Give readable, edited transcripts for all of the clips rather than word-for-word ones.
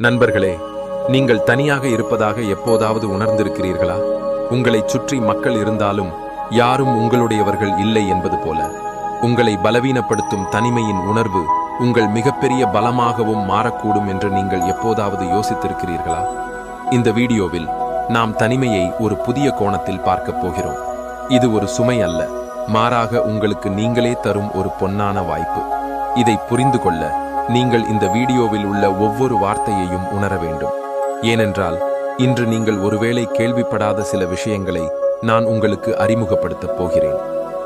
நண்பர்களே, நீங்கள் தனியாக இருப்பதாக எப்போதாவது உணர்ந்திருக்கிறீர்களா? உங்களைச் சுற்றி மக்கள் இருந்தாலும் யாரும் உங்களுடையவர்கள் இல்லை என்பது போல. உங்களை பலவீனப்படுத்தும் தனிமையின் உணர்வு உங்கள் மிகப்பெரிய பலமாகவும் மாறக்கூடும் என்று நீங்கள் எப்போதாவது யோசித்திருக்கிறீர்களா? இந்த வீடியோவில் நாம் தனிமையை ஒரு புதிய கோணத்தில் பார்க்கப் போகிறோம். இது ஒரு சுமை அல்ல, மாறாக உங்களுக்கு நீங்களே தரும் ஒரு பொன்னான வாய்ப்பு. இதை புரிந்து கொள்ள நீங்கள் இந்த வீடியோவில் உள்ள ஒவ்வொரு வார்த்தையையும் உணர வேண்டும். ஏனென்றால் இன்று நீங்கள் ஒருவேளை கேள்விப்படாத சில விஷயங்களை நான் உங்களுக்கு அறிமுகப்படுத்தப் போகிறேன்.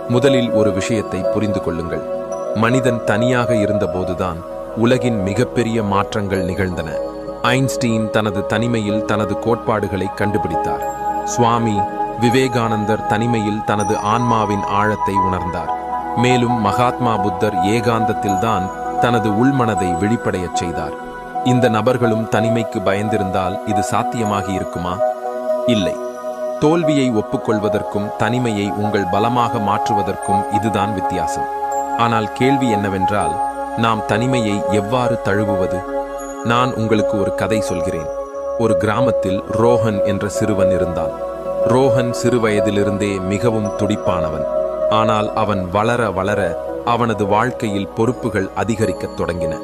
முதலில் ஒரு விஷயத்தை புரிந்து கொள்ளுங்கள். மனிதன் தனியாக இருந்தபோதுதான் உலகின் மிகப்பெரிய மாற்றங்கள் நிகழ்ந்தன. ஐன்ஸ்டீன் தனது தனிமையில் தனது கோட்பாடுகளை கண்டுபிடித்தார். சுவாமி விவேகானந்தர் தனிமையில் தனது ஆன்மாவின் ஆழத்தை உணர்ந்தார். மேலும் மகாத்மா புத்தர் ஏகாந்தத்தில்தான் தனது உள்மனதை வெளிப்படையச் செய்தார். இந்த நபர்களும் தனிமைக்கு பயந்திருந்தால் இது சாத்தியமாகி இருக்குமா? இல்லை. தோல்வியை ஒப்புக்கொள்வதற்கும் தனிமையை உங்கள் பலமாக மாற்றுவதற்கும் இதுதான் வித்தியாசம். ஆனால் கேள்வி என்னவென்றால், நாம் தனிமையை எவ்வாறு தழுவுவது? நான் உங்களுக்கு ஒரு கதை சொல்கிறேன். ஒரு கிராமத்தில் ரோஹன் என்ற சிறுவன் இருந்தான். ரோஹன் சிறுவயதிலிருந்தே மிகவும் துடிப்பானவன். ஆனால் அவன் வளர வளர அவனது வாழ்க்கையில் பொறுப்புகள் அதிகரிக்கத் தொடங்கின.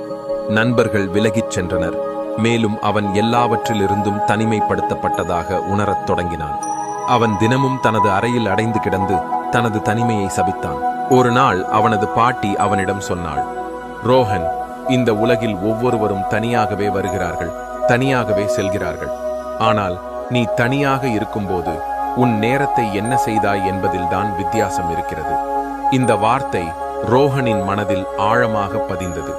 நண்பர்கள் விலகிச் சென்றனர். மேலும் அவன் எல்லாவற்றிலிருந்தும் தனிமைப்படுத்தப்பட்டதாக உணரத் தொடங்கினான். அவன் தினமும் தனது அறையில் அடைந்து கிடந்து தனது தனிமையை சபித்தான். ஒரு நாள் அவனது பாட்டி அவனிடம் சொன்னாள், ரோஹன், இந்த உலகில் ஒவ்வொருவரும் தனியாகவே வருகிறார்கள், தனியாகவே செல்கிறார்கள். ஆனால் நீ தனியாக இருக்கும்போது உன் நேரத்தை என்ன செய்தாய் என்பதில்தான் வித்தியாசம் இருக்கிறது. இந்த வார்த்தை ரோஹனின் மனதில் ஆழமாக பதிந்தது.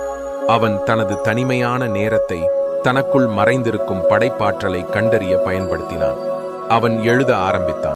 அவன் தனது தனிமையான நேரத்தை தனக்குள் மறைந்திருக்கும் படைப்பாற்றலை கண்டறிய பயன்படுத்தினான். அவன் எழுத ஆரம்பித்தான்.